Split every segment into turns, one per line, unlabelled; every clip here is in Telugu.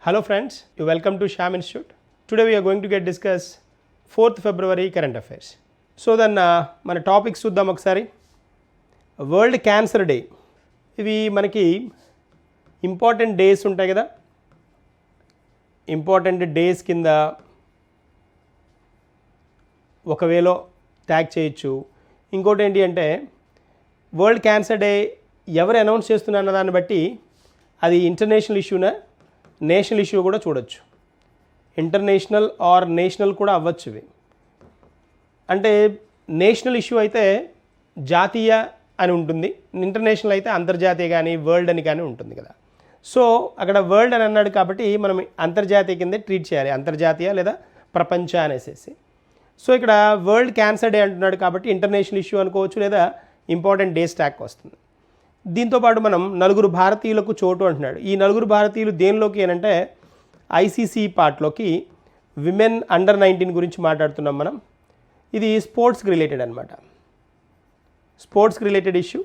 Hello friends, you welcome to Sham Institute. Today we are going to discuss 4th February current affairs. So then మన టాపిక్స్ చూద్దాం ఒకసారి. World cancer day. ఇవి మనకి ఇంపార్టెంట్ డేస్ ఉంటాయి కదా, ఇంపార్టెంట్ డేస్ కింద ఒకవేళ ట్యాగ్ చేయొచ్చు. ఇంకోటి ఏంటి అంటే వరల్డ్ క్యాన్సర్ డే ఎవరు అనౌన్స్ చేస్తున్నారు దాన్ని బట్టి అది ఇంటర్నేషనల్ ఇష్యూనా నేషనల్ ఇష్యూ కూడా చూడొచ్చు. ఇంటర్నేషనల్ ఆర్ నేషనల్ కూడా అవ్వచ్చు. ఇవి అంటే నేషనల్ ఇష్యూ అయితే జాతీయ అని ఉంటుంది, ఇంటర్నేషనల్ అయితే అంతర్జాతీయ కానీ వరల్డ్ అని కానీ ఉంటుంది కదా. సో అక్కడ వరల్డ్ అని అన్నాడు కాబట్టి మనం అంతర్జాతీయ కింద ట్రీట్ చేయాలి, అంతర్జాతీయ లేదా ప్రపంచ అనేసి. సో ఇక్కడ వరల్డ్ క్యాన్సర్ డే అంటున్నాడు కాబట్టి ఇంటర్నేషనల్ ఇష్యూ అనుకోవచ్చు లేదా ఇంపార్టెంట్ డే స్టాక్ వస్తుంది. దీంతోపాటు మనం నలుగురు భారతీయులకు చోటు అంటున్నాడు. ఈ నలుగురు భారతీయులు దేనిలోకి అంటే ఐసీసీ పార్ట్లోకి విమెన్ అండర్ 19 గురించి మాట్లాడుతున్నాం మనం. ఇది స్పోర్ట్స్కి రిలేటెడ్ అనమాట, స్పోర్ట్స్కి రిలేటెడ్ ఇష్యూ,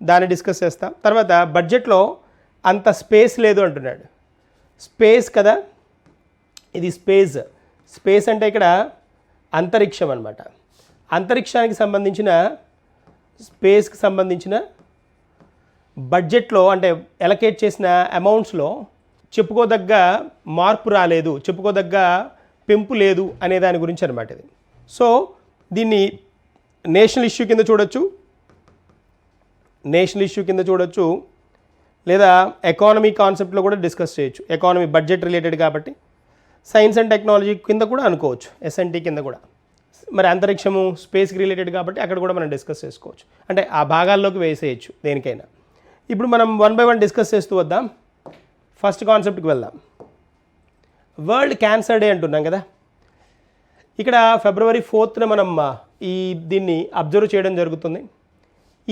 దాన్ని డిస్కస్ చేస్తాం. తర్వాత బడ్జెట్లో అంత స్పేస్ లేదు అంటున్నాడు. స్పేస్ కదా, ఇది స్పేస్ అంటే ఇక్కడ అంతరిక్షం అనమాట. అంతరిక్షానికి సంబంధించిన స్పేస్కి సంబంధించిన బడ్జెట్లో అంటే ఎలకేట్ చేసిన అమౌంట్స్లో చెప్పుకోదగ్గ మార్పు రాలేదు, చెప్పుకోదగ్గ పెంపు లేదు అనే దాని గురించి అనమాట ఇది. సో దీన్ని నేషనల్ ఇష్యూ కింద చూడొచ్చు లేదా ఎకానమీ కాన్సెప్ట్లో కూడా డిస్కస్ చేయొచ్చు. ఎకానమీ బడ్జెట్ రిలేటెడ్ కాబట్టి సైన్స్ అండ్ టెక్నాలజీ కింద కూడా అనుకోవచ్చు, ఎస్ఎన్టీ కింద కూడా. మరి అంతరిక్షము స్పేస్కి రిలేటెడ్ కాబట్టి అక్కడ కూడా మనం డిస్కస్ చేసుకోవచ్చు, అంటే ఆ భాగాల్లోకి వేసేయచ్చు దేనికైనా. ఇప్పుడు మనం 1 by 1 డిస్కస్ చేస్తూ వద్దాం. ఫస్ట్ కాన్సెప్ట్కి వెళ్దాం. వరల్డ్ క్యాన్సర్ డే అంటున్నాం కదా. ఇక్కడ February 4th మనం దీన్ని అబ్జర్వ్ చేయడం జరుగుతుంది.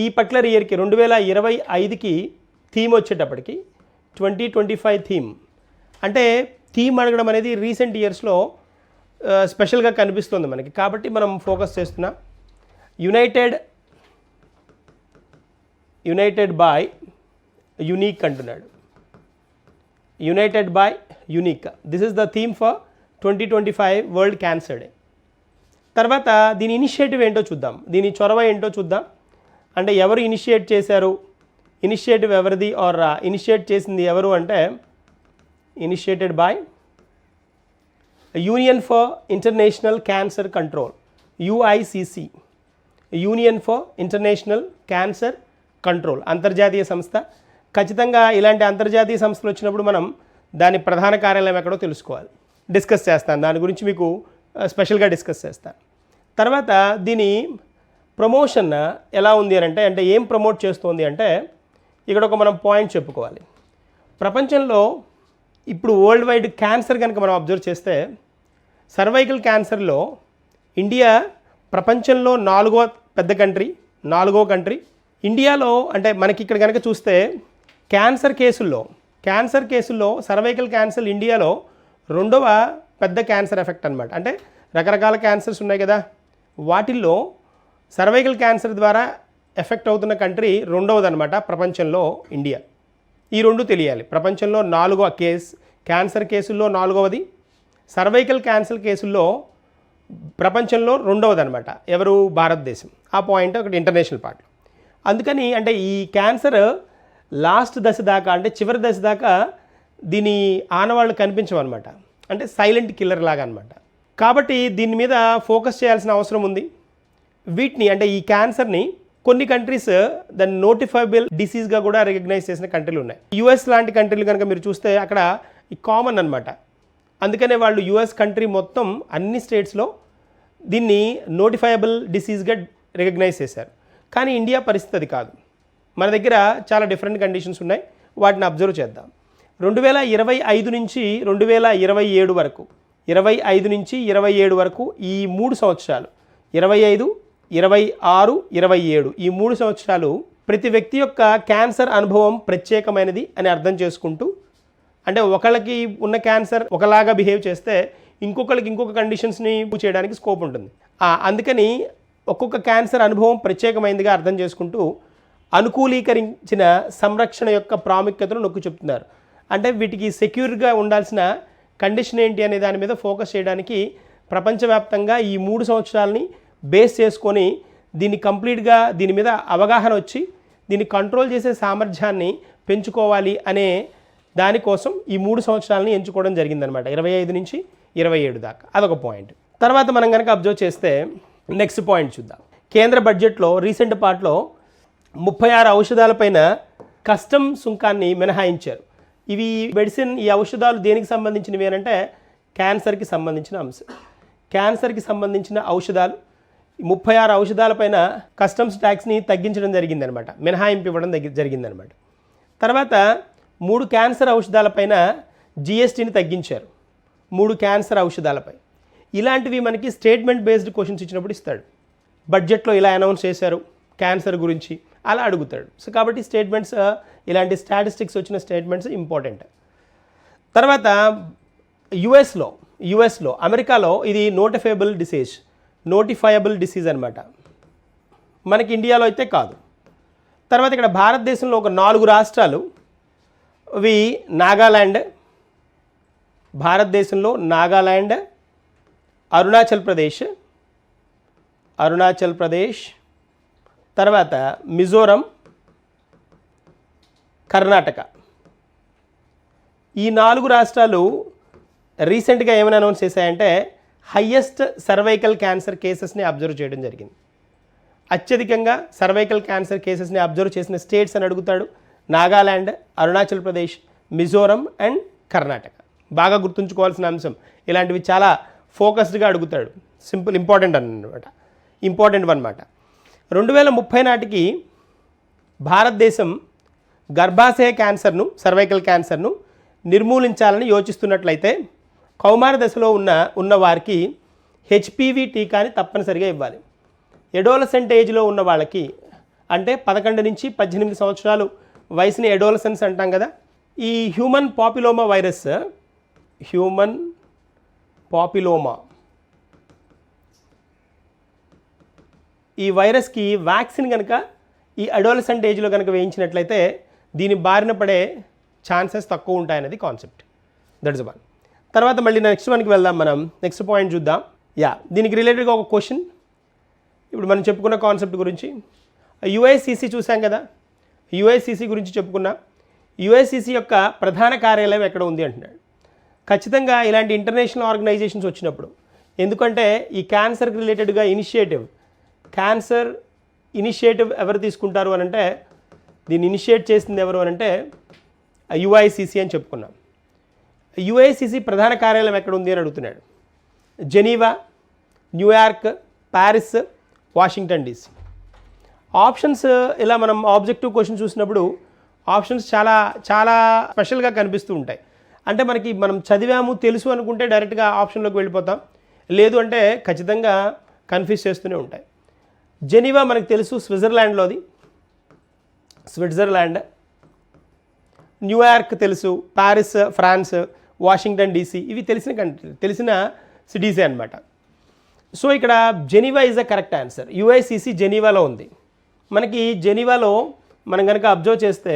ఈ పర్టికులర్ ఇయర్కి 2025కి థీమ్ వచ్చేటప్పటికి 2025 థీమ్ అంటే థీమ్ అడగడం అనేది రీసెంట్ ఇయర్స్లో స్పెషల్గా కనిపిస్తుంది మనకి. కాబట్టి మనం ఫోకస్ చేస్తున్నాం యునైటెడ్ బై యునీక్ అంటున్నాడు. United by unique, this is the theme for 2025 world cancer day. తర్వాత దీని ఇనిషియేటివ్ ఏంటో చూద్దాం, దీని చొరవ ఏంటో చూద్దాం. అంటే ఎవరు ఇనిషియేట్ చేశారు, ఇనిషియేటివ్ ఎవరిది ఆర్ ఇనిషియేట్ చేసింది ఎవరు అంటే initiated by union for international cancer control, UICC, union for international cancer control, అంతర్జాతీయ సంస్థ. ఖచ్చితంగా ఇలాంటి అంతర్జాతీయ సంస్థలు వచ్చినప్పుడు మనం దాని ప్రధాన కార్యాలయం ఎక్కడో తెలుసుకోవాలి, డిస్కస్ చేస్తాను, దాని గురించి మీకు స్పెషల్గా డిస్కస్ చేస్తాను. తర్వాత దీని ప్రమోషన్ ఎలా ఉంది అని అంటే ఏం ప్రమోట్ చేస్తుంది అంటే ఇక్కడ ఒక మనం పాయింట్ చెప్పుకోవాలి. ప్రపంచంలో ఇప్పుడు వరల్డ్ వైడ్ క్యాన్సర్ కనుక మనం అబ్జర్వ్ చేస్తే సర్వైకల్ క్యాన్సర్లో ఇండియా ప్రపంచంలో 4వ పెద్ద కంట్రీ, 4వ కంట్రీ. ఇండియాలో అంటే మనకి ఇక్కడ కనుక చూస్తే క్యాన్సర్ కేసుల్లో సర్వైకల్ క్యాన్సర్ ఇండియాలో 2వ పెద్ద క్యాన్సర్ ఎఫెక్ట్ అనమాట. అంటే రకరకాల క్యాన్సర్స్ ఉన్నాయి కదా, వాటిల్లో సర్వైకల్ క్యాన్సర్ ద్వారా ఎఫెక్ట్ అవుతున్న కంట్రీ 2వది అనమాట ప్రపంచంలో ఇండియా. ఈ రెండు తెలియాలి. ప్రపంచంలో 4వ క్యాన్సర్ కేసుల్లో 4వది, సర్వైకల్ క్యాన్సర్ కేసుల్లో ప్రపంచంలో 2వది అనమాట. ఎవరు? భారతదేశం. ఆ పాయింట్ ఒకటి ఇంటర్నేషనల్ పార్ట్లో. అందుకని అంటే ఈ క్యాన్సర్ లాస్ట్ దశ దాకా అంటే చివరి దశ దాకా దీని ఆనవాళ్ళు కనిపించవన్నమాట, అంటే సైలెంట్ కిల్లర్ లాగా అనమాట. కాబట్టి దీని మీద ఫోకస్ చేయాల్సిన అవసరం ఉంది. వీటిని అంటే ఈ క్యాన్సర్ని కొన్ని కంట్రీస్ దాన్ని నోటిఫైబుల్ డిసీజ్గా కూడా రికగ్నైజ్ చేసిన కంట్రీలు ఉన్నాయి. యుఎస్ లాంటి కంట్రీలు కనుక మీరు చూస్తే అక్కడ ఈ కామన్ అనమాట. అందుకనే వాళ్ళు యుఎస్ కంట్రీ మొత్తం అన్ని స్టేట్స్లో దీన్ని నోటిఫైబుల్ డిసీజ్గా రికగ్నైజ్ చేశారు. కానీ ఇండియా పరిస్థితి అది కాదు. మన దగ్గర చాలా డిఫరెంట్ కండిషన్స్ ఉన్నాయి, వాటిని అబ్జర్వ్ చేద్దాం. 2025 నుంచి 2027 వరకు, 25 నుంచి 27 వరకు ఈ 3 సంవత్సరాలు 25, 26, 27 ఈ 3 సంవత్సరాలు ప్రతి వ్యక్తి యొక్క క్యాన్సర్ అనుభవం ప్రత్యేకమైనది అని అర్థం చేసుకుంటూ, అంటే ఒకళ్ళకి ఉన్న క్యాన్సర్ ఒకలాగా బిహేవ్ చేస్తే ఇంకొకరికి ఇంకొక కండిషన్స్ని చేయడానికి స్కోప్ ఉంటుంది. అందుకని ఒక్కొక్క క్యాన్సర్ అనుభవం ప్రత్యేకమైనదిగా అర్థం చేసుకుంటూ అనుకూలీకరించిన సంరక్షణ యొక్క ప్రాముఖ్యతను నొక్కి చెప్తున్నారు. అంటే వీటికి సెక్యూర్గా ఉండాల్సిన కండిషన్ ఏంటి అనే దాని మీద ఫోకస్ చేయడానికి ప్రపంచవ్యాప్తంగా ఈ 3 సంవత్సరాలని బేస్ చేసుకొని దీన్ని కంప్లీట్గా దీని మీద అవగాహన వచ్చి దీన్ని కంట్రోల్ చేసే సామర్థ్యాన్ని పెంచుకోవాలి అనే దానికోసం ఈ 3 సంవత్సరాలని ఎంచుకోవడం జరిగిందనమాట, 25 నుంచి 27 దాకా. అదొక పాయింట్. తర్వాత మనం కనుక అబ్జర్వ్ చేస్తే నెక్స్ట్ పాయింట్ చూద్దాం. కేంద్ర బడ్జెట్లో రీసెంట్ పార్ట్లో 36 ఔషధాలపైన కస్టమ్ సుంకాన్ని మినహాయించారు. ఇవి మెడిసిన్, ఈ ఔషధాలు దేనికి సంబంధించినవి అని అంటే క్యాన్సర్కి సంబంధించిన అంశం. క్యాన్సర్కి సంబంధించిన ఔషధాలు 36 ఔషధాలపైన కస్టమ్స్ ట్యాక్స్ని తగ్గించడం జరిగిందనమాట, మినహాయింపు ఇవ్వడం జరిగిందనమాట. తర్వాత 3 క్యాన్సర్ ఔషధాలపైన జిఎస్టీని తగ్గించారు, 3 క్యాన్సర్ ఔషధాలపై. ఇలాంటివి మనకి స్టేట్మెంట్ బేస్డ్ క్వశ్చన్స్ ఇచ్చినప్పుడు ఇస్తాడు. బడ్జెట్లో ఇలా అనౌన్స్ చేశారు క్యాన్సర్ గురించి అలా అడుగుతాడు. సో కాబట్టి స్టేట్మెంట్స్, ఇలాంటి స్టాటిస్టిక్స్ వచ్చిన స్టేట్మెంట్స్ ఇంపార్టెంట్. తర్వాత యుఎస్లో అమెరికాలో ఇది నోటిఫైయబుల్ డిసీజ్ అనమాట, మనకి ఇండియాలో అయితే కాదు. తర్వాత ఇక్కడ భారతదేశంలో ఒక 4 రాష్ట్రాలు, ఇవి భారతదేశంలో నాగాల్యాండ్, అరుణాచల్ ప్రదేశ్, తర్వాత మిజోరం, కర్ణాటక. ఈ 4 రాష్ట్రాలు రీసెంట్గా ఏమైనా అనౌన్స్ చేశాయంటే హయ్యెస్ట్ సర్వైకల్ క్యాన్సర్ కేసెస్ని అబ్జర్వ్ చేయడం జరిగింది. అత్యధికంగా సర్వైకల్ క్యాన్సర్ కేసెస్ని అబ్జర్వ్ చేసిన స్టేట్స్ అని అడుగుతాడు. నాగాల్యాండ్, అరుణాచల్ ప్రదేశ్, మిజోరం అండ్ కర్ణాటక. బాగా గుర్తుంచుకోవాల్సిన అంశం, ఇలాంటివి చాలా ఫోకస్డ్గా అడుగుతాడు. ఇంపార్టెంట్ అనమాట. 2030 నాటికి భారతదేశం గర్భాశయ క్యాన్సర్ను, సర్వైకల్ క్యాన్సర్ను నిర్మూలించాలని యోచిస్తున్నట్లయితే కౌమార దశలో ఉన్న వారికి హెచ్పివి టీకాని తప్పనిసరిగా ఇవ్వాలి. ఎడోలసెంట్ ఏజ్లో ఉన్న వాళ్ళకి, అంటే 11 నుంచి 18 సంవత్సరాలు వయసుని ఎడోలసెన్స్ అంటాం కదా. ఈ హ్యూమన్ పాపిలోమా ఈ వైరస్కి వ్యాక్సిన్ కనుక ఈ అడోలసెంట్ ఏజ్లో కనుక వేయించినట్లయితే దీని బారిన పడే ఛాన్సెస్ తక్కువ ఉంటాయనేది కాన్సెప్ట్. That's one. తర్వాత మళ్ళీ నెక్స్ట్ వన్కి వెళ్దాం. మనం నెక్స్ట్ పాయింట్ చూద్దాం. దీనికి రిలేటెడ్గా ఒక క్వశ్చన్. ఇప్పుడు మనం చెప్పుకున్న కాన్సెప్ట్ గురించి యుఐసిసి చూసాం కదా, యుఐసిసి గురించి చెప్పుకున్నా. యుఐసిసి యొక్క ప్రధాన కార్యాలయం ఎక్కడ ఉంది అంటున్నాడు. ఖచ్చితంగా ఇలాంటి ఇంటర్నేషనల్ ఆర్గనైజేషన్స్ వచ్చినప్పుడు, ఎందుకంటే ఈ క్యాన్సర్కి రిలేటెడ్గా క్యాన్సర్ ఇనిషియేటివ్ ఎవరు తీసుకుంటారు అని అంటే, దీన్ని ఇనిషియేట్ చేసింది ఎవరు అని అంటే యుఐసిసి అని చెప్పుకున్నాం. యుఐసిసి ప్రధాన కార్యాలయం ఎక్కడ ఉంది అని అడుగుతున్నాడు. Geneva, New York, Paris, Washington DC. Options ఇలా మనం ఆబ్జెక్టివ్ క్వశ్చన్ చూసినప్పుడు ఆప్షన్స్ చాలా చాలా స్పెషల్గా కనిపిస్తూ ఉంటాయి. అంటే మనం చదివాము తెలుసు అనుకుంటే డైరెక్ట్గా ఆప్షన్లోకి వెళ్ళిపోతాం, లేదు అంటే ఖచ్చితంగా కన్ఫ్యూజ్ చేస్తూనే ఉంటాయి. జెనీవా మనకు తెలుసు, స్విట్జర్లాండ్లోది, న్యూయార్క్ తెలుసు, ప్యారిస్ ఫ్రాన్స్, వాషింగ్టన్ డీసీ ఇవి తెలిసిన సిటీసే అనమాట. సో ఇక్కడ జెనీవా is the correct answer. UICC జెనీవాలో ఉంది. మనకి జెనీవాలో మనం కనుక అబ్జర్వ్ చేస్తే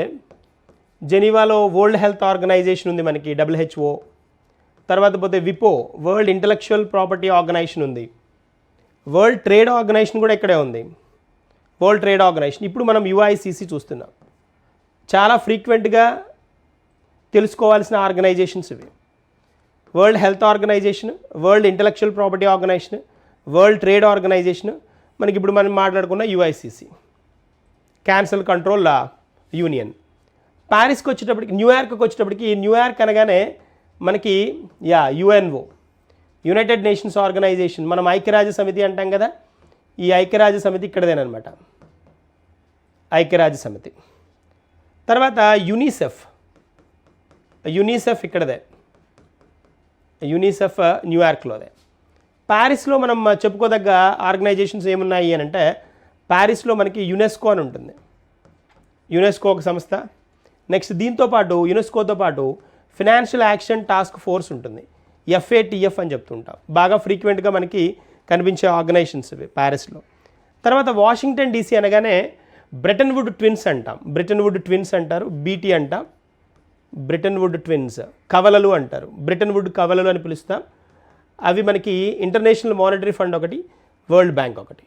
జెనీవాలో వరల్డ్ హెల్త్ ఆర్గనైజేషన్ ఉంది, మనకి WHO. తర్వాత పోతే విపో, వరల్డ్ ఇంటలెక్చువల్ ప్రాపర్టీ ఆర్గనైజేషన్ ఉంది. వరల్డ్ ట్రేడ్ ఆర్గనైజేషన్ కూడా ఇక్కడే ఉంది, వరల్డ్ ట్రేడ్ ఆర్గనైజేషన్. ఇప్పుడు మనం యుఐసిసి చూస్తున్నాం. చాలా ఫ్రీక్వెంట్గా తెలుసుకోవాల్సిన ఆర్గనైజేషన్స్ ఇవి. World health organisation, world intellectual property organisation, world trade organisation, మనకి ఇప్పుడు మనం మాట్లాడుకున్న యుఐసిసి, క్యాన్సర్ కంట్రోల్ యూనియన్. ప్యారిస్కి వచ్చేటప్పటికి, న్యూయార్క్కి వచ్చేటప్పటికి, న్యూయార్క్ అనగానే మనకి యుఎన్ఓ, యునైటెడ్ నేషన్స్ ఆర్గనైజేషన్, మనం ఐక్యరాజ్య సమితి అంటాం కదా, ఈ ఐక్యరాజ్య సమితి ఇక్కడదేనమాట, ఐక్యరాజ్య సమితి. తర్వాత యునిసెఫ్ ఇక్కడదే, యునిసెఫ్ న్యూయార్క్లోదే. ప్యారిస్లో మనం చెప్పుకోదగ్గ ఆర్గనైజేషన్స్ ఏమున్నాయి అని అంటే, ప్యారిస్లో మనకి యునెస్కో అని ఉంటుంది, యునెస్కో ఒక సంస్థ. నెక్స్ట్ దీంతోపాటు యునెస్కోతో పాటు ఫినాన్షియల్ యాక్షన్ టాస్క్ ఫోర్స్ ఉంటుంది, FATF అని చెప్తుంటాం. బాగా ఫ్రీక్వెంట్గా మనకి కనిపించే ఆర్గనైజేషన్స్ ఇవి ప్యారిస్లో. తర్వాత వాషింగ్టన్ డీసీ అనగానే బ్రెటన్ వుడ్ ట్విన్స్ అంటారు, BT అంటాం. బ్రిటన్ వుడ్ ట్విన్స్, కవలలు అంటారు, బ్రిటన్ వుడ్ కవలలు అని పిలుస్తాం. అవి మనకి ఇంటర్నేషనల్ మానిటరీ ఫండ్ ఒకటి, వరల్డ్ బ్యాంక్ ఒకటి,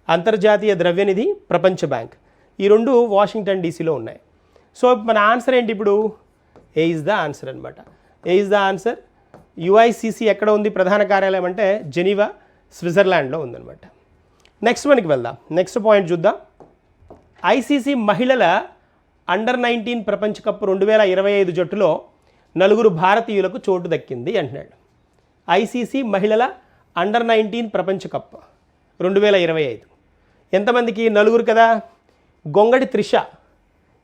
అంతర్జాతీయ ద్రవ్యనిధి, ప్రపంచ బ్యాంక్. ఈ రెండు వాషింగ్టన్ డీసీలో ఉన్నాయి. సో మన ఆన్సర్ ఏంటి ఇప్పుడు? ఏ ఇస్ ద ఆన్సర్ అనమాట. A is the answer. UICC ఎక్కడ ఉంది ప్రధాన కార్యాలయం అంటే జెనీవా, స్విట్జర్లాండ్లో ఉందన్నమాట. నెక్స్ట్ మనకి వెళ్దాం. నెక్స్ట్ పాయింట్ చూద్దాం. ఐసీసీ మహిళల అండర్-19 ప్రపంచ కప్ 2025 జట్టులో 4 భారతీయులకు చోటు దక్కింది అంటున్నాడు. ఐసీసీ మహిళల అండర్-19 ప్రపంచ కప్ 2025 ఎంతమందికి? 4 కదా. గొంగడి త్రిష,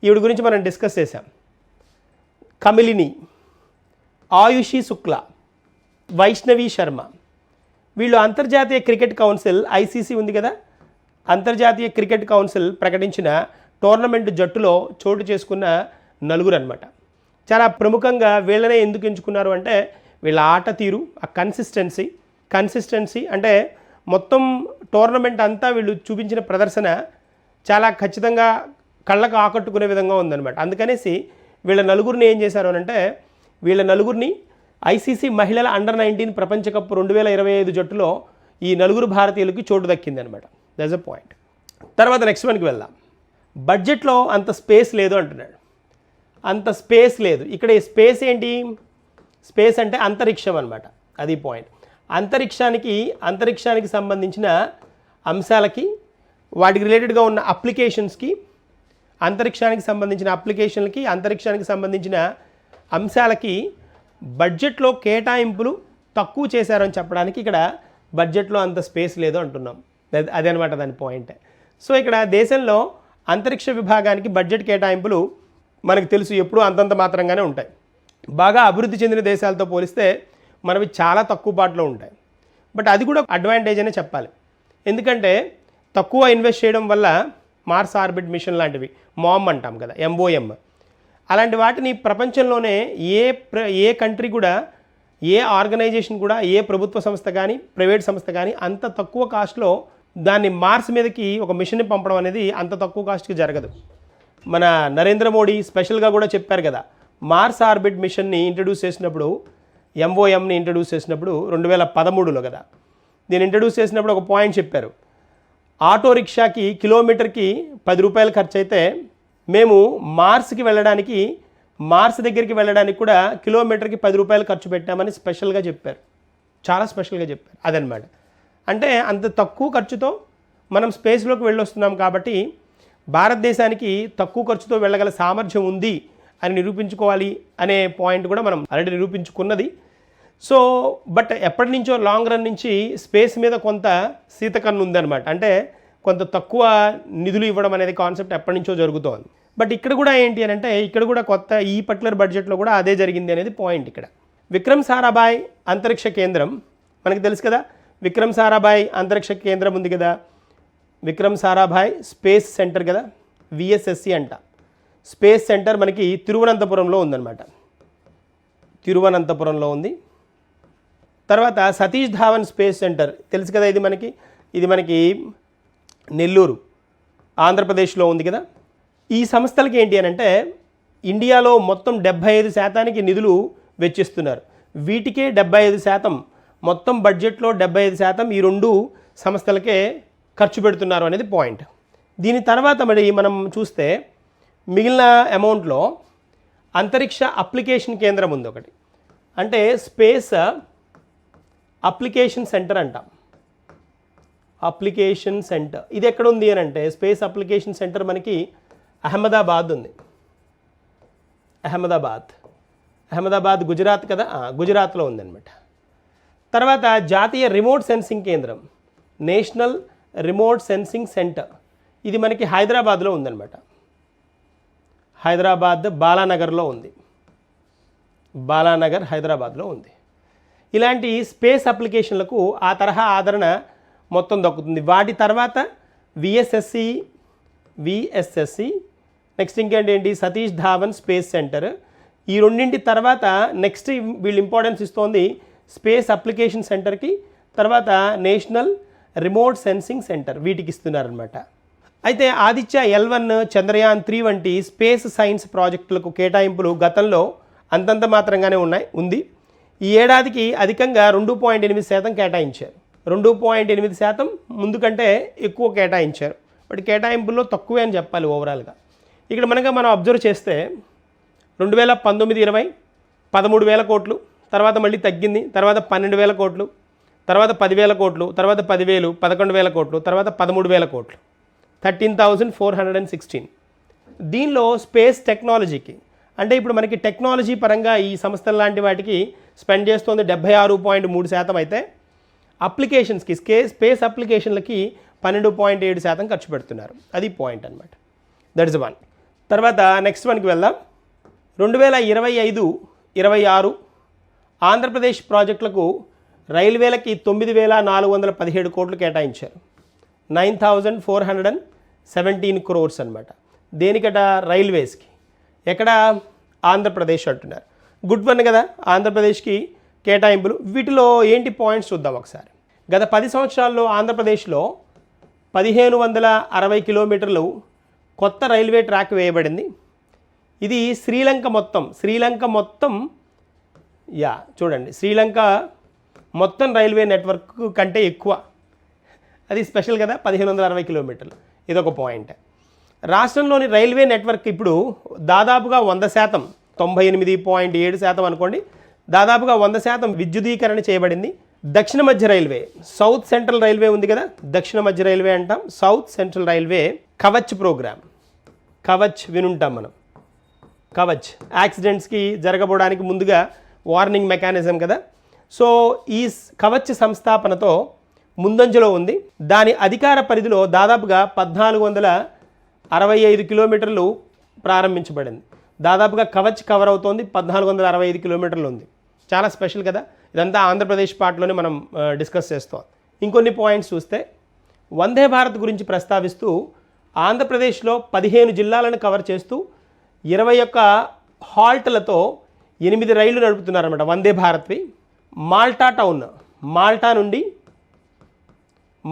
ఈవిడ గురించి మనం డిస్కస్ చేశాం. కమిలిని, ఆయుషి శుక్లా, వైష్ణవి శర్మ. వీళ్ళు అంతర్జాతీయ క్రికెట్ కౌన్సిల్, ఐసీసీ ఉంది కదా, అంతర్జాతీయ క్రికెట్ కౌన్సిల్ ప్రకటించిన టోర్నమెంట్ జట్టులో చోటు చేసుకున్న 4 అనమాట. చాలా ప్రముఖంగా వీళ్ళనే ఎందుకు ఎంచుకున్నారు అంటే వీళ్ళ ఆట తీరు, ఆ కన్సిస్టెన్సీ అంటే మొత్తం టోర్నమెంట్ అంతా వీళ్ళు చూపించిన ప్రదర్శన చాలా ఖచ్చితంగా కళ్ళకు ఆకట్టుకునే విధంగా ఉందన్నమాట. అందుకనేసి వీళ్ళ 4 ఏం చేశారు అంటే వీళ్ళ 4 ఐసీసీ మహిళల అండర్-19 ప్రపంచ కప్ 2025 జట్టులో ఈ 4 భారతీయులకి చోటు దక్కింది అనమాట. That's a point. తర్వాత నెక్స్ట్ వన్కి వెళ్దాం. బడ్జెట్లో అంత స్పేస్ లేదు అంటున్నాడు. అంత స్పేస్ లేదు. ఇక్కడ ఈ స్పేస్ ఏంటి? స్పేస్ అంటే అంతరిక్షం అనమాట. అది పాయింట్. అంతరిక్షానికి సంబంధించిన అంశాలకి, వాటికి రిలేటెడ్గా ఉన్న అప్లికేషన్స్కి, అంతరిక్షానికి సంబంధించిన అప్లికేషన్లకి, అంతరిక్షానికి సంబంధించిన అంశాలకి బడ్జెట్లో కేటాయింపులు తక్కువ చేశారని చెప్పడానికి ఇక్కడ బడ్జెట్లో అంత స్పేస్ లేదు అంటున్నాం. అదనమాట దాని పాయింట్. సో ఇక్కడ దేశంలో అంతరిక్ష విభాగానికి బడ్జెట్ కేటాయింపులు మనకు తెలుసు ఎప్పుడూ అంతంత మాత్రంగానే ఉంటాయి. బాగా అభివృద్ధి చెందిన దేశాలతో పోలిస్తే మనవి చాలా తక్కువ పాటలో ఉంటాయి. బట్ అది కూడా అడ్వాంటేజ్ అనే చెప్పాలి. ఎందుకంటే తక్కువ ఇన్వెస్ట్ చేయడం వల్ల మార్స్ ఆర్బిట్ మిషన్ లాంటివి, మామ్ అంటాం కదా, MOM, అలాంటి వాటిని ప్రపంచంలోనే ఏ కంట్రీ కూడా, ఏ ఆర్గనైజేషన్ కూడా, ఏ ప్రభుత్వ సంస్థ కానీ ప్రైవేట్ సంస్థ కానీ అంత తక్కువ కాస్ట్లో దాన్ని మార్స్ మీదకి ఒక మిషన్ని పంపడం అనేది అంత తక్కువ కాస్ట్కి జరగదు. మన నరేంద్ర మోడీ స్పెషల్గా కూడా చెప్పారు కదా, మార్స్ ఆర్బిట్ మిషన్ని ఇంట్రడ్యూస్ చేసినప్పుడు, MOMని ఇంట్రడ్యూస్ చేసినప్పుడు 2013లో కదా, దీన్ని ఇంట్రడ్యూస్ చేసినప్పుడు ఒక పాయింట్ చెప్పారు. ఆటో రిక్షాకి కిలోమీటర్కి 10 రూపాయలు ఖర్చు అయితే మేము మార్స్కి వెళ్ళడానికి, మార్స్ దగ్గరికి వెళ్ళడానికి కూడా కిలోమీటర్కి 10 రూపాయలు ఖర్చు పెట్టామని స్పెషల్గా చెప్పారు. చాలా స్పెషల్గా చెప్పారు. అదనమాట. అంటే అంత తక్కువ ఖర్చుతో మనం స్పేస్లోకి వెళ్ళొస్తున్నాం కాబట్టి భారతదేశానికి తక్కువ ఖర్చుతో వెళ్ళగల సామర్థ్యం ఉంది అని నిరూపించుకోవాలి అనే పాయింట్ కూడా మనం ఆల్రెడీ నిరూపించుకున్నది. సో బట్ ఎప్పటి నుంచో లాంగ్ రన్ నుంచి స్పేస్ మీద కొంత శీతకన్ను ఉందన్నమాట. అంటే కొంత తక్కువ నిధులు ఇవ్వడం అనేది కాన్సెప్ట్ ఎప్పటి నుంచో జరుగుతోంది. బట్ ఇక్కడ కూడా ఏంటి అని అంటే ఇక్కడ కూడా కొత్త ఈ పర్టికులర్ బడ్జెట్లో కూడా అదే జరిగింది అనేది పాయింట్. ఇక్కడ విక్రమ్ సారాభాయ్ అంతరిక్ష కేంద్రం మనకు తెలుసు కదా, విక్రమ్ సారాభాయ్ అంతరిక్ష కేంద్రం ఉంది కదా, విక్రమ్ సారాభాయ్ స్పేస్ సెంటర్ కదా, VSSC అంట. స్పేస్ సెంటర్ మనకి తిరువనంతపురంలో ఉందన్నమాట. తిరువనంతపురంలో ఉంది. తర్వాత సతీష్ ధావన్ స్పేస్ సెంటర్ తెలుసు కదా, ఇది మనకి నెల్లూరు, ఆంధ్రప్రదేశ్లో ఉంది కదా. ఈ సంస్థలకి ఏంటి అని అంటే ఇండియాలో మొత్తం 75% నిధులు వెచ్చిస్తున్నారు. వీటికే 75%, మొత్తం బడ్జెట్లో 75% ఈ 2 సంస్థలకే ఖర్చు పెడుతున్నారు అనేది పాయింట్. దీని తర్వాత మరి మనం చూస్తే మిగిలిన అమౌంట్లో అంతరిక్ష అప్లికేషన్ కేంద్రం ఉంది ఒకటి, అంటే స్పేస్ అప్లికేషన్ సెంటర్ అంటాం. అప్లికేషన్ సెంటర్ ఇది ఎక్కడ ఉంది అని అంటే స్పేస్ అప్లికేషన్ సెంటర్ మనకి అహ్మదాబాద్ ఉంది. అహ్మదాబాద్ గుజరాత్ కదా, గుజరాత్లో ఉందన్నమాట. తర్వాత జాతీయ రిమోట్ సెన్సింగ్ కేంద్రం, నేషనల్ రిమోట్ సెన్సింగ్ సెంటర్, ఇది మనకి హైదరాబాద్లో ఉందన్నమాట. హైదరాబాద్ బాలానగర్లో ఉంది. బాలానగర్ హైదరాబాద్లో ఉంది. ఇలాంటి స్పేస్ అప్లికేషన్లకు ఆ తరహా ఆదరణ మొత్తం దక్కుతుంది. వాటి తర్వాత VSSC, నెక్స్ట్ ఇంకేంటి సతీష్ ధావన్ స్పేస్ సెంటర్. ఈ రెండింటి తర్వాత నెక్స్ట్ వీళ్ళు ఇంపార్టెన్స్ ఇస్తోంది స్పేస్ అప్లికేషన్ సెంటర్కి, తర్వాత నేషనల్ రిమోట్ సెన్సింగ్ సెంటర్, వీటికి ఇస్తున్నారనమాట. అయితే ఆదిత్య L1 చంద్రయాన్ 3 వంటి స్పేస్ సైన్స్ ప్రాజెక్టులకు కేటాయింపులు గతంలో అంతంత మాత్రంగానే ఉంది. ఈ ఏడాదికి అధికంగా 2.8% కేటాయించారు. 2.8% ముందు కంటే ఎక్కువ కేటాయించారు. బట్ కేటాయింపుల్లో తక్కువే అని చెప్పాలి ఓవరాల్గా. ఇక్కడ మనం అబ్జర్వ్ చేస్తే 2019-20 13,000 కోట్లు, తర్వాత మళ్ళీ తగ్గింది, తర్వాత 12,000 కోట్లు, తర్వాత 10,000 కోట్లు, తర్వాత 10,000, 11,000 కోట్లు, తర్వాత 13,000 కోట్లు, 13,416. దీనిలో స్పేస్ టెక్నాలజీకి అంటే ఇప్పుడు మనకి టెక్నాలజీ పరంగా ఈ సంస్థల లాంటి వాటికి స్పెండ్ చేస్తుంది 76.3% అయితే అప్లికేషన్స్కి స్పేస్ అప్లికేషన్లకి 12.7% ఖర్చు పెడుతున్నారు. అది పాయింట్ అనమాట. That is one. తర్వాత నెక్స్ట్ వన్కి వెళ్దాం. 2025-26 ఆంధ్రప్రదేశ్ ప్రాజెక్టులకు రైల్వేలకి 9,417 కోట్లు కేటాయించారు. 9,417 crores అనమాట. దేనికట? రైల్వేస్కి. ఎక్కడ? ఆంధ్రప్రదేశ్ అంటున్నారు. గుడ్ వన్ కదా ఆంధ్రప్రదేశ్కి కేటాయింపులు. వీటిలో ఏంటి పాయింట్స్ చూద్దాం ఒకసారి. గత 10 సంవత్సరాల్లో ఆంధ్రప్రదేశ్లో 1,560 కిలోమీటర్లు కొత్త రైల్వే ట్రాక్ వేయబడింది. ఇది శ్రీలంక మొత్తం చూడండి, శ్రీలంక మొత్తం రైల్వే నెట్వర్క్ కంటే ఎక్కువ. అది స్పెషల్ కదా 1,560 కిలోమీటర్లు. ఇదొక పాయింట్. రాష్ట్రంలోని రైల్వే నెట్వర్క్ ఇప్పుడు దాదాపుగా 100%, 98.7% అనుకోండి, దాదాపుగా 100% విద్యుదీకరణ చేయబడింది. దక్షిణ మధ్య రైల్వే, సౌత్ సెంట్రల్ రైల్వే ఉంది కదా, దక్షిణ మధ్య రైల్వే అంటాం. South Central Railway Kavach programme, Kavach వినుంటాం మనం. కవచ్ యాక్సిడెంట్స్కి జరగబోవడానికి ముందుగా వార్నింగ్ మెకానిజం కదా. సో ఈ కవచ్ సంస్థాపనతో ముందంజలో ఉంది. దాని అధికార పరిధిలో దాదాపుగా 1,465 కిలోమీటర్లు ప్రారంభించబడింది. దాదాపుగా కవచ్ కవర్ అవుతోంది, 1,465 కిలోమీటర్లు ఉంది. చాలా స్పెషల్ కదా. ఇదంతా ఆంధ్రప్రదేశ్ పార్ట్లోనే మనం డిస్కస్ చేస్తాం. ఇంకొన్ని పాయింట్స్ చూస్తే వందే భారత్ గురించి ప్రస్తావిస్తూ ఆంధ్రప్రదేశ్లో 15 జిల్లాలను కవర్ చేస్తూ 21 హాల్ట్లతో 8 రైళ్లు నడుపుతున్నారన్నమాట వందే భారత్వి.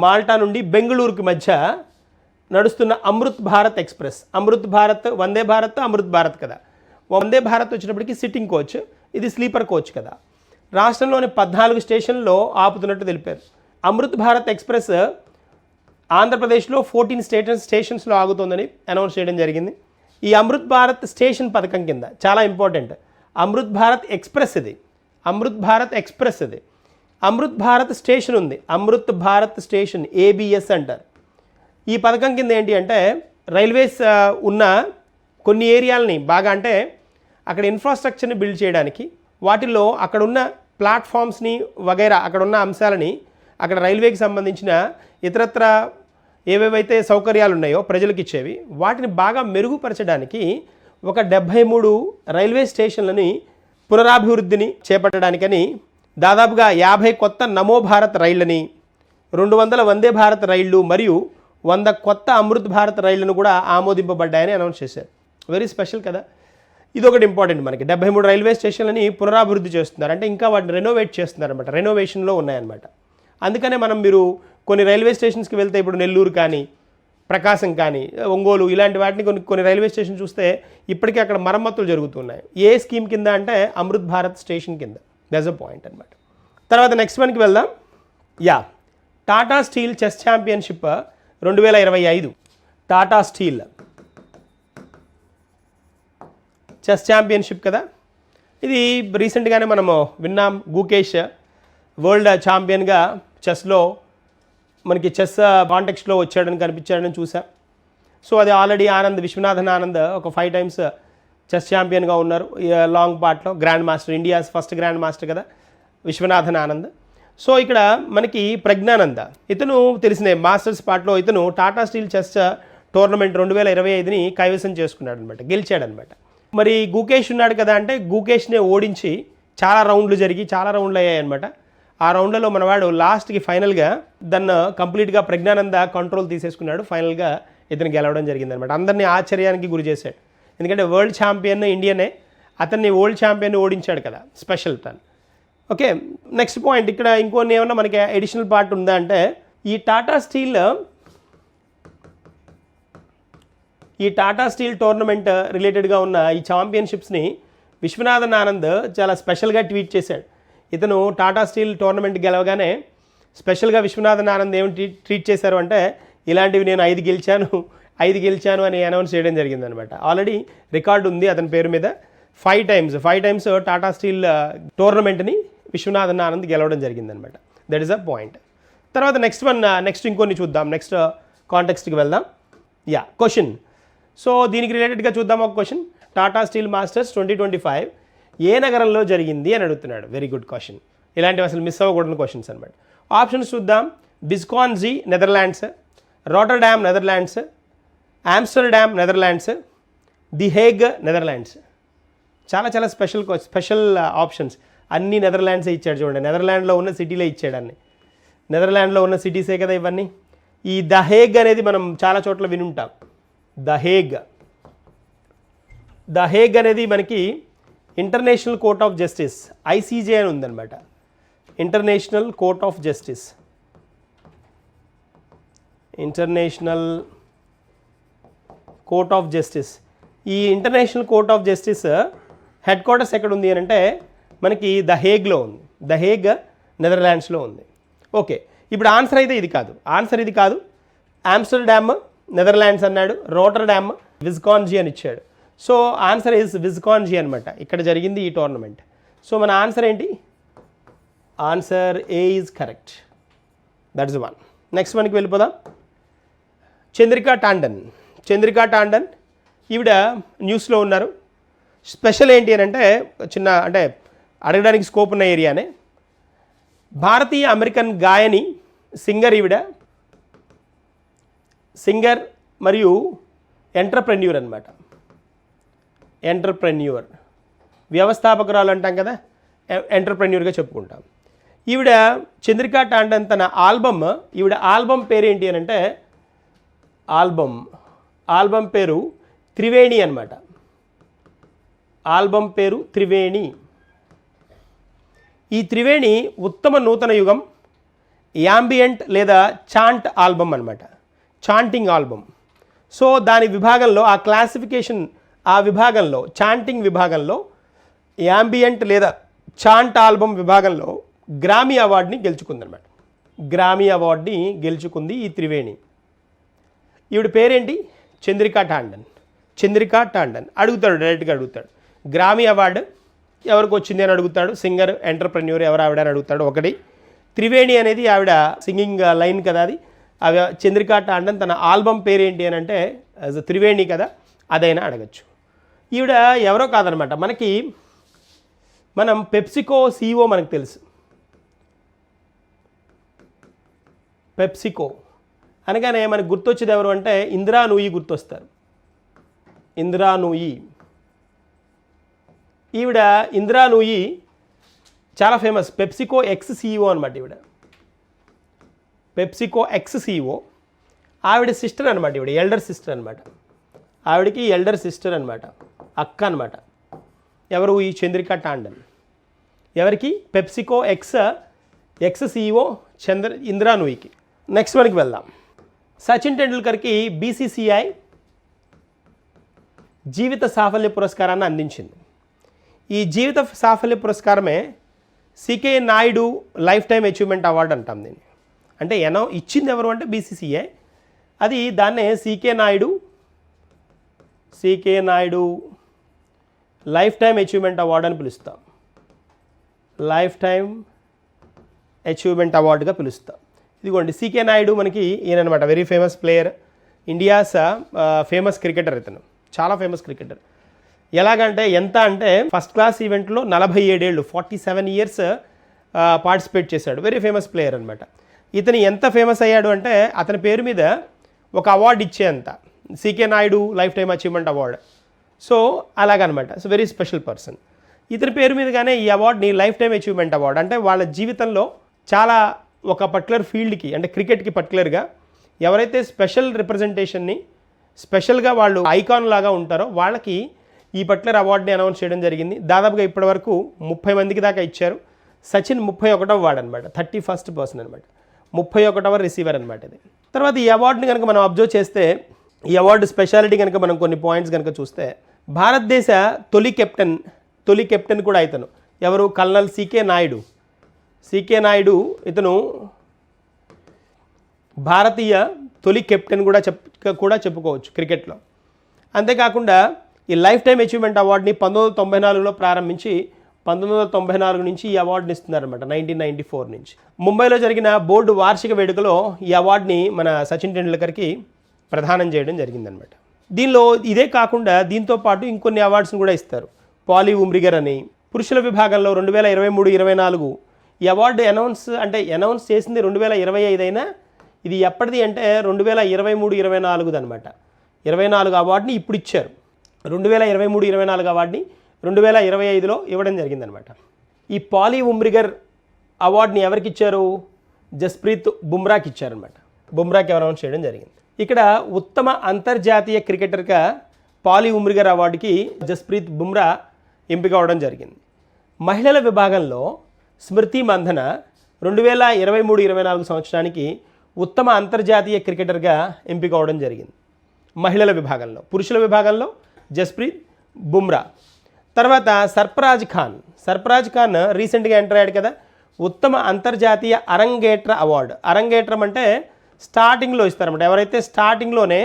మాల్టా నుండి బెంగళూరుకి మధ్య నడుస్తున్న అమృత్ భారత్ ఎక్స్ప్రెస్. అమృత్ భారత్, వందే భారత్, అమృత్ భారత్ కదా. వందే భారత్ వచ్చినప్పటికీ సిట్టింగ్ కోచ్, ఇది స్లీపర్ కోచ్ కదా. రాష్ట్రంలోని 14 స్టేషన్లో ఆపుతున్నట్టు తెలిపారు. అమృత్ భారత్ ఎక్స్ప్రెస్ ఆంధ్రప్రదేశ్లో 14 స్టేషన్స్లో ఆగుతోందని అనౌన్స్ చేయడం జరిగింది. ఈ అమృత్ భారత్ స్టేషన్ పథకం కింద చాలా ఇంపార్టెంట్. అమృత్ భారత్ ఎక్స్ప్రెస్ ఇది, అమృత్ భారత్ ఎక్స్ప్రెస్ ఇది. అమృత్ భారత్ స్టేషన్ ఉంది, అమృత్ భారత్ స్టేషన్, ABS అంటారు. ఈ పథకం కింద ఏంటి అంటే రైల్వేస్ ఉన్న కొన్ని ఏరియాలని బాగా, అంటే అక్కడ ఇన్ఫ్రాస్ట్రక్చర్ని బిల్డ్ చేయడానికి, వాటిల్లో అక్కడున్న ప్లాట్ఫామ్స్ని వగైరా అక్కడున్న అంశాలని, అక్కడ రైల్వేకి సంబంధించిన ఇతరత్ర ఏవేవైతే సౌకర్యాలు ఉన్నాయో ప్రజలకు ఇచ్చేవి, వాటిని బాగా మెరుగుపరచడానికి ఒక 73 రైల్వే స్టేషన్లని పునరాభివృద్ధిని చేపట్టడానికని దాదాపుగా 50 కొత్త నమో భారత్ రైళ్లని, 200 వందే భారత్ రైళ్లు మరియు 100 కొత్త అమృత్ భారత్ రైళ్లను కూడా ఆమోదింపబడ్డాయని అనౌన్స్ చేశారు. వెరీ స్పెషల్ కదా. ఇదొకటి ఇంపార్టెంట్ మనకి. 73 రైల్వే స్టేషన్లని పునరాభివృద్ధి చేస్తున్నారు, అంటే ఇంకా వాటిని రెనోవేట్ చేస్తున్నారన్నమాట, రెనోవేషన్లో ఉన్నాయన్నమాట. అందుకనే మీరు కొన్ని రైల్వే స్టేషన్స్కి వెళ్తే ఇప్పుడు నెల్లూరు కానీ, ప్రకాశం కానీ, ఒంగోలు ఇలాంటి వాటిని కొన్ని రైల్వే స్టేషన్ చూస్తే ఇప్పటికీ అక్కడ మరమ్మతులు జరుగుతున్నాయి. ఏ స్కీమ్ కింద అంటే అమృత్ భారత్ స్టేషన్ కింద. దట్స్ అ పాయింట్ అనమాట. తర్వాత నెక్స్ట్ వన్కి వెళ్దాం. Tata steel chess championship 2025. Tata steel chess championship కదా. ఇది రీసెంట్గానే మనము విన్నాం. గుకేష్ వరల్డ్ ఛాంపియన్గా చెస్లో మనకి చెస్ కాంటెక్స్ట్లో వచ్చాడని కనిపించాడని చూసాం. సో అది ఆల్రెడీ విశ్వనాథన్ ఆనంద్ ఒక 5 times చెస్ ఛాంపియన్గా ఉన్నారు. లాంగ్ పార్ట్లో grand master, India's first grand master కదా విశ్వనాథన్ ఆనంద్. సో ఇక్కడ మనకి ప్రజ్ఞానంద, ఇతను తెలిసిన మాస్టర్స్ పార్ట్లో ఇతను టాటా స్టీల్ చెస్ టోర్నమెంట్ 2025ని కైవసం చేసుకున్నాడు అనమాట, గెలిచాడనమాట. మరి గుకేష్ ఉన్నాడు కదా, అంటే గుకేష్నే ఓడించి చాలా రౌండ్లు అయ్యాయి అనమాట. ఆ రౌండ్లలో మనవాడు లాస్ట్కి ఫైనల్గా దాన్ని కంప్లీట్గా ప్రజ్ఞానంద కంట్రోల్ తీసేసుకున్నాడు. ఫైనల్గా ఇతను గెలవడం జరిగిందనమాట. అందరినీ ఆశ్చర్యానికి గురి చేశాడు. ఎందుకంటే వరల్డ్ ఛాంపియన్ ఇండియనే, అతన్ని వరల్డ్ ఛాంపియన్ ఓడించాడు కదా, స్పెషల్ టన్. Okay, next point. ఇక్కడ ఇంకొన్ని ఏమన్నా మనకి అడిషనల్ పార్ట్ ఉందా అంటే, ఈ టాటా స్టీల్ ఈ టాటా స్టీల్ టోర్నమెంట్ రిలేటెడ్గా ఉన్న ఈ ఛాంపియన్షిప్స్ని విశ్వనాథన్ ఆనంద్ చాలా స్పెషల్గా ట్వీట్ చేశాడు. ఇతను టాటా స్టీల్ టోర్నమెంట్ గెలవగానే స్పెషల్గా విశ్వనాథన్ ఆనంద్ ఏమి ట్వీట్ చేశారు అంటే, ఇలాంటివి నేను 5 గెలిచాను అని అనౌన్స్ చేయడం జరిగిందనమాట. ఆల్రెడీ రికార్డు ఉంది అతని పేరు మీద. 5 టైమ్స్ టాటా స్టీల్ టోర్నమెంట్ని విశ్వనాథన్ ఆనంద్ గెలవడం జరిగిందనమాట. That is a point. తర్వాత నెక్స్ట్ ఇంకొన్ని చూద్దాం. నెక్స్ట్ కాంటెక్స్ట్కి వెళ్దాం. క్వశ్చన్. సో దీనికి రిలేటెడ్గా చూద్దాం ఒక క్వశ్చన్. టాటా స్టీల్ మాస్టర్స్ 2025 ఏ నగరంలో జరిగింది అని అడుగుతున్నాడు. Very good question. ఇలాంటివి అసలు మిస్ అవ్వకూడని క్వశ్చన్స్ అనమాట. ఆప్షన్స్ చూద్దాం. బిస్కాన్జీ Netherlands, Rotterdam Netherlands, Amsterdam Netherlands, the Hague Netherlands. చాలా స్పెషల్ ఆప్షన్స్. అన్ని నెదర్లాండ్సే ఇచ్చాడు చూడండి. నెదర్లాండ్లో ఉన్న సిటీలే ఇచ్చాడు అన్ని. నెదర్లాండ్లో ఉన్న సిటీసే కదా ఇవన్నీ. ఈ ద హేగ్ అనేది మనం చాలా చోట్ల వినుంటాం. ద హేగ్ అనేది మనకి International Court of Justice, ICJ అని ఉందన్నమాట. International Court of Justice, International Court of Justice. ఈ International Court of Justice headquarters ఎక్కడ ఉంది అని అంటే మనకి ద హేగ్లో ఉంది. ద హేగ్ నెదర్లాండ్స్లో ఉంది. ఓకే, ఇప్పుడు ఆన్సర్ అయితే ఇది కాదు. ఆమ్స్టర్డామ్ నెదర్లాండ్స్ అన్నాడు, రోటర్డామ్ విస్కాన్జీ అని ఇచ్చాడు. సో ఆన్సర్ ఈజ్ విస్కాన్జీ అనమాట. ఇక్కడ జరిగింది ఈ టోర్నమెంట్. సో మన ఆన్సర్ ఏంటి? Answer A is correct. That is 1. Next మనకి వెళ్ళిపోదాం. చంద్రికా టాండన్ ఈవిడ న్యూస్లో ఉన్నారు. స్పెషల్ ఏంటి అని అంటే అడగడానికి స్కోప్ ఉన్న ఏరియానే. భారతీయ అమెరికన్ గాయని, సింగర్ మరియు ఎంటర్ప్రెన్యూర్ అనమాట. వ్యవస్థాపకురాలు అంటాం కదా, ఎంటర్ప్రెన్యూర్గా చెప్పుకుంటాం. ఈవిడ చంద్రికా టాండన్ తన ఆల్బమ్ పేరు ఏంటి అని అంటే ఆల్బమ్ పేరు త్రివేణి అనమాట. ఆల్బమ్ పేరు త్రివేణి. ఈ త్రివేణి ఉత్తమ నూతన యుగం, యాంబియంట్ లేదా చాంట్ ఆల్బమ్ అనమాట. Chanting album. సో దాని విభాగంలో చాంటింగ్ విభాగంలో, యాంబియంట్ లేదా చాంట్ ఆల్బమ్ విభాగంలో గ్రామీ అవార్డుని గెలుచుకుందనమాట. ఈ త్రివేణి. ఈవిడ పేరేంటి? చంద్రికా టాండన్. డైరెక్ట్గా అడుగుతాడు. గ్రామీ అవార్డు ఎవరికి వచ్చింది అని అడుగుతాడు. సింగర్, ఎంటర్ప్రెన్యూర్ ఎవరు ఆవిడ అని అడుగుతాడు. ఒకటి. త్రివేణి అనేది ఆవిడ సింగింగ్ లైన్ కదా, అది చంద్రికా టాండన్ తన ఆల్బమ్ పేరేంటి అని అంటే త్రివేణి కదా, అదైనా అడగచ్చు. ఈవిడ ఎవరో కాదనమాట. మనం పెప్సికో CEO మనకు తెలుసు. పెప్సికో అనగానే మనకు గుర్తొచ్చేది ఎవరు అంటే ఇందిరా నూయి గుర్తొస్తారు. ఈవిడ ఇందిరా నూయి చాలా ఫేమస్. పెప్సికో ఎక్స్ CEO అనమాట ఈవిడ. ఆవిడ సిస్టర్ అనమాట. ఈవిడ ఎల్డర్ సిస్టర్ అనమాట. ఆవిడకి ఎల్డర్ సిస్టర్ అనమాట, అక్క అనమాట. ఎవరు? ఈ చంద్రికా టాండన్. ఎవరికి? పెప్సికో ఎక్స్ CEO ఇందిరా నూయికి. నెక్స్ట్ మనకి వెళ్దాం. సచిన్ టెండూల్కర్కి BCCI జీవిత సాఫల్య పురస్కారాన్ని అందించింది. ఈ జీవిత సాఫల్య పురస్కారమే CK Naidu lifetime achievement award అంటాం దీన్ని. అంటే ఇచ్చింది ఎవరు అంటే BCCI. అది దాన్నే CK Naidu lifetime achievement award అని పిలుస్తాం. లైఫ్ టైమ్ అచీవ్మెంట్ అవార్డుగా పిలుస్తాం. ఇదిగోండి, CK నాయుడు మనకి ఈయనమాట. Very famous player, India's famous cricketer. ఇతను చాలా ఫేమస్ క్రికెటర్. ఎలాగంటే ఫస్ట్ క్లాస్ ఈవెంట్లో 47 ఏళ్ళు 47 years పార్టిసిపేట్ చేశాడు. వెరీ ఫేమస్ ప్లేయర్ అనమాట. ఇతను ఎంత ఫేమస్ అయ్యాడు అంటే అతని పేరు మీద ఒక అవార్డు ఇచ్చేంత, CK Naidu lifetime achievement award. So అలాగనమాట. So very special person. ఇతని పేరు మీదగానే ఈ అవార్డుని లైఫ్ టైమ్ అచీవ్మెంట్ అవార్డు. అంటే వాళ్ళ జీవితంలో చాలా ఒక పర్టికులర్ ఫీల్డ్కి, అంటే క్రికెట్కి పర్టికులర్గా ఎవరైతే స్పెషల్ రిప్రజెంటేషన్ని స్పెషల్గా వాళ్ళు ఐకాన్ లాగా ఉంటారో వాళ్ళకి ఈ పర్టికులర్ అవార్డుని అనౌన్స్ చేయడం జరిగింది. దాదాపుగా ఇప్పటివరకు 30 మందికి దాకా ఇచ్చారు. సచిన్ 31వ వార్డు అనమాట. 31st పర్సన్ అనమాట. 31వ రిసీవర్ అనమాట ఇది. తర్వాత ఈ అవార్డుని కనుక మనం అబ్జర్వ్ చేస్తే ఈ అవార్డు స్పెషాలిటీ కనుక మనం కొన్ని పాయింట్స్ కనుక చూస్తే, భారతదేశ తొలి కెప్టెన్ కూడా ఇతను. ఎవరు? కల్నల్ సికే నాయుడు ఇతను భారతీయ తొలి కెప్టెన్ కూడా చెప్పుకోవచ్చు క్రికెట్లో. అంతేకాకుండా ఈ లైఫ్ టైమ్ అచీవ్మెంట్ అవార్డుని 1994లో ప్రారంభించి 1994 నుంచి ఈ అవార్డుని ఇస్తున్నారన్నమాట, 1994 నుంచి. ముంబైలో జరిగిన బోర్డు వార్షిక వేడుకలో ఈ అవార్డుని మన సచిన్ టెండూల్కర్కి ప్రదానం చేయడం జరిగిందనమాట. దీనిలో ఇదే కాకుండా దీంతో పాటు ఇంకొన్ని అవార్డ్స్ని కూడా ఇస్తారు. పాలీ ఉమ్రిగర్ అని. పురుషుల విభాగంలో 2023-24 ఈ అవార్డు అనౌన్స్ చేసింది 2025 అయినా ఇది ఎప్పటిది అంటే 2023-24 అనమాట. 24 అవార్డుని ఇప్పుడు ఇచ్చారు. 2023-24 అవార్డుని 2025లో ఇవ్వడం జరిగిందనమాట. ఈ పాలీ ఉమ్రిగర్ అవార్డుని ఎవరికి ఇచ్చారు? జస్ప్రీత్ బుమ్రాకి ఇచ్చారనమాట. బుమ్రాకి అనౌన్స్ చేయడం జరిగింది. ఇక్కడ ఉత్తమ అంతర్జాతీయ క్రికెటర్గా పాలీ ఉమ్రిగర్ అవార్డుకి జస్ప్రీత్ బుమ్రా ఎంపిక అవడం జరిగింది. మహిళల విభాగంలో స్మృతి మంధన 2023-24 సంవత్సరానికి ఉత్తమ అంతర్జాతీయ క్రికెటర్గా ఎంపిక అవడం జరిగింది మహిళల విభాగంలో. పురుషుల విభాగంలో జస్ప్రీత్ బుమ్రా. తర్వాత సర్ఫరాజ్ ఖాన్ రీసెంట్గా ఎంటర్ అయ్యాడు కదా, ఉత్తమ అంతర్జాతీయ అరంగేట్ర అవార్డు. అరంగేట్రం అంటే స్టార్టింగ్లో ఇస్తారన్నమాట. ఎవరైతే స్టార్టింగ్లోనే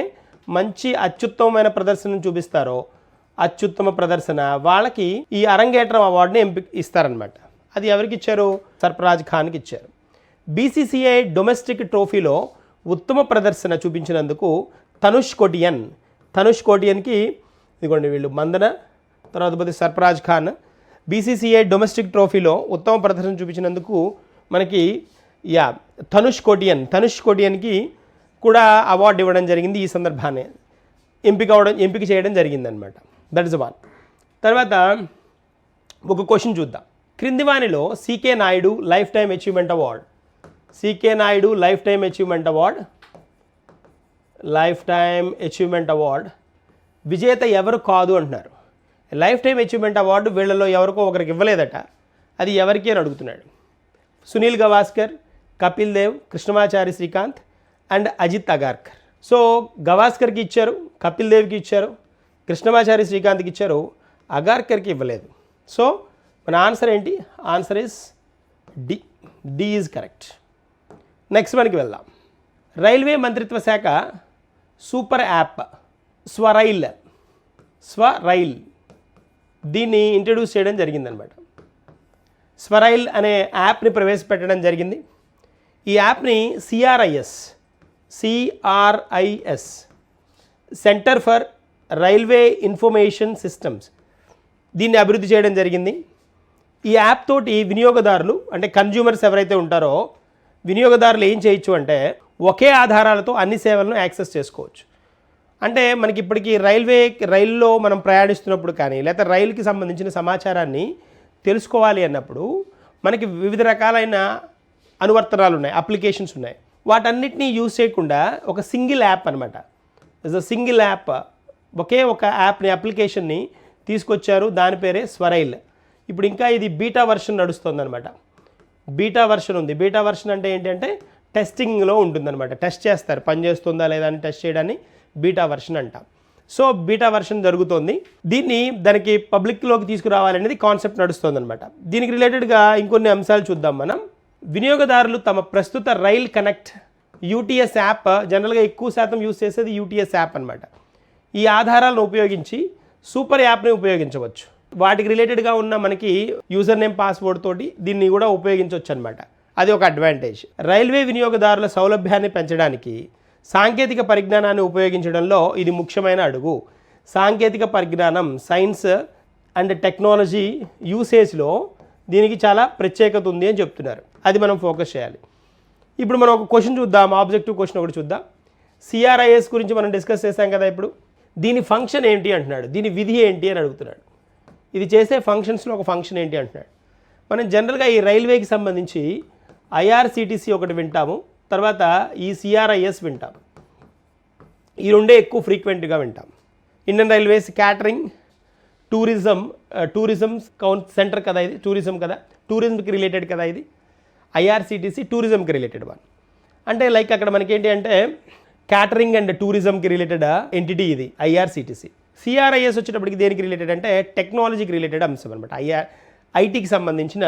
మంచి అత్యుత్తమమైన ప్రదర్శనను చూపిస్తారో, అత్యుత్తమ ప్రదర్శన వాళ్ళకి ఈ అరంగేట్రం అవార్డుని ఇస్తారనమాట. అది ఎవరికి ఇచ్చారు? సర్ఫరాజ్ ఖాన్కి ఇచ్చారు. బీసీసీఐ డొమెస్టిక్ ట్రోఫీలో ఉత్తమ ప్రదర్శన చూపించినందుకు తనుష్ కోటియన్కి ఇదిగోండి వీళ్ళు మందన, తర్వాత పోతే సర్ఫరాజ్ ఖాన్. బీసీసీఐ డొమెస్టిక్ ట్రోఫీలో ఉత్తమ ప్రదర్శన చూపించినందుకు మనకి తనుష్ కోటియన్కి కూడా అవార్డు ఇవ్వడం జరిగింది. ఈ సందర్భాన్ని ఎంపిక చేయడం జరిగిందనమాట. That is one. తర్వాత ఒక క్వశ్చన్ చూద్దాం. క్రింది వానిలో CK Naidu lifetime achievement award విజేత ఎవరు కాదు అంటున్నారు. లైఫ్ టైమ్ అచీవ్మెంట్ అవార్డు వీళ్ళలో ఎవరికో ఒకరికి ఇవ్వలేదట. అది ఎవరికి అని అడుగుతున్నాడు. సునీల్ గవాస్కర్, కపిల్ దేవ్, కృష్ణమాచారి శ్రీకాంత్ అండ్ అజిత్ అగార్కర్. సో గవాస్కర్కి ఇచ్చారు, కపిల్ దేవ్కి ఇచ్చారు, కృష్ణమాచారి శ్రీకాంత్కి ఇచ్చారు, అగార్కర్కి ఇవ్వలేదు. సో మన ఆన్సర్ ఏంటి? Answer is D is correct. Next మనకి వెళ్దాం. రైల్వే మంత్రిత్వ శాఖ సూపర్ యాప్ స్వరైల్ దీన్ని ఇంట్రడ్యూస్ చేయడం జరిగిందనమాట. స్వరైల్ అనే యాప్ని ప్రవేశపెట్టడం జరిగింది. ఈ యాప్ని సిఆర్ఐఎస్ centre for railway information systems దీన్ని అభివృద్ధి చేయడం జరిగింది. ఈ యాప్ తోటి వినియోగదారులు అంటే కన్జ్యూమర్స్ ఎవరైతే ఉంటారో వినియోగదారులు ఏం చేయొచ్చు అంటే ఒకే ఆధారాలతో అన్ని సేవలను యాక్సెస్ చేసుకోవచ్చు. అంటే మనకి ఇప్పటికీ రైల్లో మనం ప్రయాణిస్తున్నప్పుడు కానీ లేకపోతే రైలుకి సంబంధించిన సమాచారాన్ని తెలుసుకోవాలి అన్నప్పుడు మనకి వివిధ రకాలైన అనువర్తనాలు ఉన్నాయి, అప్లికేషన్స్ ఉన్నాయి. వాటన్నిటినీ యూజ్ చేయకుండా ఒక సింగిల్ యాప్ అనమాట, సింగిల్ యాప్, ఒకే ఒక యాప్ని అప్లికేషన్ని తీసుకొచ్చారు. దాని పేరే స్వరైల్. ఇప్పుడు ఇంకా ఇది బీటా వర్షన్ నడుస్తుందన్నమాట. బీటా వర్షన్ ఉంది. బీటా వర్షన్ అంటే ఏంటంటే టెస్టింగ్లో ఉంటుందన్నమాట. టెస్ట్ చేస్తారు పనిచేస్తుందా లేదా అని టెస్ట్ చేయడాన్ని బీటా వర్షన్ అంటాం. సో బీటా వర్షన్ జరుగుతోంది. దానికి పబ్లిక్లోకి తీసుకురావాలనేది కాన్సెప్ట్ నడుస్తుందన్నమాట. దీనికి రిలేటెడ్గా ఇంకొన్ని అంశాలు చూద్దాం మనం. వినియోగదారులు తమ ప్రస్తుత రైల్ కనెక్ట్ యూటీఎస్ యాప్, జనరల్గా ఎక్కువ శాతం యూజ్ చేసేది యూటీఎస్ యాప్ అనమాట. ఈ ఆధారాలను ఉపయోగించి సూపర్ యాప్ని ఉపయోగించవచ్చు. వాటికి రిలేటెడ్గా ఉన్న మనకి యూజర్ నేమ్ పాస్వర్డ్ తోటి దీన్ని కూడా ఉపయోగించవచ్చు అనమాట. అది ఒక అడ్వాంటేజ్. రైల్వే వినియోగదారుల సౌలభ్యాన్ని పెంచడానికి సాంకేతిక పరిజ్ఞానాన్ని ఉపయోగించడంలో ఇది ముఖ్యమైన అడుగు. సాంకేతిక పరిజ్ఞానం, సైన్స్ అండ్ టెక్నాలజీ యూసేజ్లో దీనికి చాలా ప్రత్యేకత ఉంది అని చెప్తున్నారు. అది మనం ఫోకస్ చేయాలి. ఇప్పుడు మనం ఒక క్వశ్చన్ చూద్దాం, ఆబ్జెక్టివ్ క్వశ్చన్ ఒకటి చూద్దాం. సిఆర్ఐఎస్ గురించి మనం డిస్కస్ చేసాం కదా. ఇప్పుడు దీని ఫంక్షన్ ఏంటి అంటున్నాడు, దీని విధి ఏంటి అని అడుగుతున్నాడు. ఇది చేసే ఫంక్షన్స్లో ఒక ఫంక్షన్ ఏంటి అంటున్నాడు. మనం జనరల్గా ఈ రైల్వేకి సంబంధించి ఐఆర్సిటిసి ఒకటి వింటాము, తర్వాత ఈ సిఆర్ఐఎస్ వింటాము. ఈ రెండే ఎక్కువ ఫ్రీక్వెంట్గా వింటాం. Indian Railways catering tourism centre కదా, ఇది టూరిజం కదా, టూరిజంకి రిలేటెడ్ కదా ఇది. ఐఆర్సిటిసి టూరిజంకి రిలేటెడ్ వన్. అంటే లైక్ అక్కడ మనకేంటి అంటే క్యాటరింగ్ అండ్ టూరిజంకి రిలేటెడ్ ఎంటిటీ ఇది ఐఆర్సిటిసి. సిఆర్ఐఎస్ వచ్చేటప్పటికి దేనికి రిలేటెడ్ అంటే టెక్నాలజీకి రిలేటెడ్ అంశం అనమాట. ఐటీకి సంబంధించిన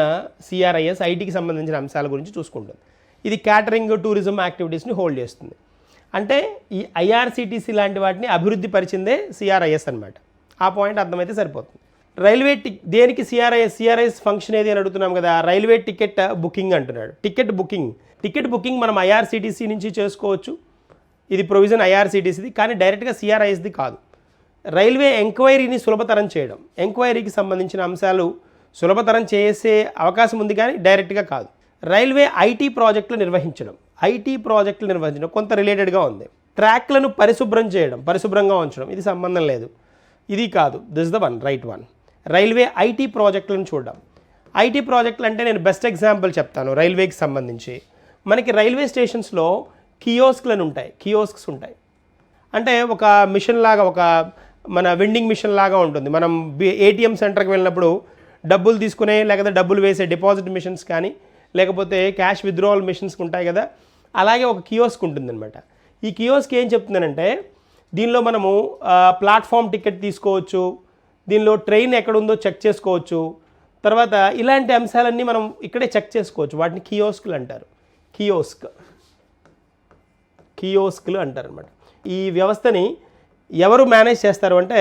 సిఆర్ఐఎస్ ఐటీకి సంబంధించిన అంశాల గురించి చూసుకుంటుంది. ఇది క్యాటరింగ్ టూరిజం యాక్టివిటీస్ని హోల్డ్ చేస్తుంది. అంటే ఈ ఐఆర్సిటిసి లాంటి వాటిని అభివృద్ధి పరిచిందే సిఆర్ఐఎస్ అనమాట. ఆ పాయింట్ అర్థమైతే సరిపోతుంది. రైల్వే దేనికి సిఆర్ఐఎస్ ఫంక్షన్ ఏది అని అడుగుతున్నాం కదా. రైల్వే టికెట్ బుకింగ్ అంటున్నాడు. టికెట్ బుకింగ్ మనం ఐఆర్సిటిసి నుంచి చేసుకోవచ్చు. ఇది ప్రొవిజన్ ఐఆర్సిటిసిది, కానీ డైరెక్ట్గా సిఆర్ఐఎస్ది కాదు. రైల్వే ఎంక్వైరీని సులభతరం చేయడం, ఎంక్వైరీకి సంబంధించిన అంశాలు సులభతరం చేసే అవకాశం ఉంది, కానీ డైరెక్ట్గా కాదు. రైల్వే ఐటీ ప్రాజెక్టులు నిర్వహించడం కొంత రిలేటెడ్గా ఉంది. ట్రాక్లను పరిశుభ్రంగా ఉంచడం, ఇది సంబంధం లేదు, ఇది కాదు. This the one, right one. Railway IT ప్రాజెక్టులను చూడడం. ఐటీ ప్రాజెక్టులు అంటే నేను బెస్ట్ ఎగ్జాంపుల్ చెప్తాను రైల్వేకి సంబంధించి. మనకి రైల్వే స్టేషన్స్లో కియోస్క్స్ ఉంటాయి. అంటే ఒక మిషన్ లాగా, ఒక మన వెండింగ్ మిషన్ లాగా ఉంటుంది. మనం ఏటీఎం సెంటర్కి వెళ్ళినప్పుడు డబ్బులు తీసుకునే, లేకపోతే డబ్బులు వేసే డిపాజిట్ మిషన్స్ కానీ, లేకపోతే క్యాష్ విత్డ్రావల్ మిషన్స్ ఉంటాయి కదా, అలాగే ఒక కియోస్క్ ఉంటుందన్నమాట. ఈ కియోస్క్ ఏం చెప్తుందనంటే, దీనిలో మనము ప్లాట్ఫామ్ టికెట్ తీసుకోవచ్చు, దీనిలో ట్రైన్ ఎక్కడుందో చెక్ చేసుకోవచ్చు, తర్వాత ఇలాంటి అంశాలన్నీ మనం ఇక్కడే చెక్ చేసుకోవచ్చు. వాటిని కియోస్క్లు అంటారు. కియోస్క్లు అంటారనమాట. ఈ వ్యవస్థని ఎవరు మేనేజ్ చేస్తారు అంటే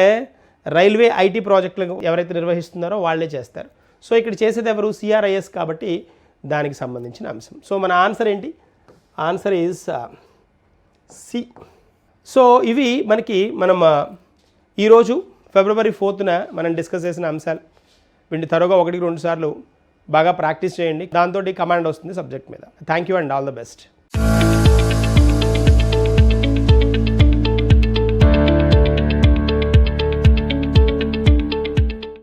రైల్వే ఐటీ ప్రాజెక్టులు ఎవరైతే నిర్వహిస్తున్నారో వాళ్ళే చేస్తారు. సో ఇక్కడ చేసేది ఎవరు? సిఆర్ఐఎస్ కాబట్టి దానికి సంబంధించిన అంశం. సో మన ఆన్సర్ ఏంటి? Answer is C. సో ఇవి మనం ఈరోజు ఫిబ్రవరి 4న మనం డిస్కస్ చేసిన అంశాలు. వీటిని తరువుగా 1-2 సార్లు బాగా ప్రాక్టీస్ చేయండి. దాంతో కమాండ్ వస్తుంది సబ్జెక్ట్ మీద. Thank you and all the best.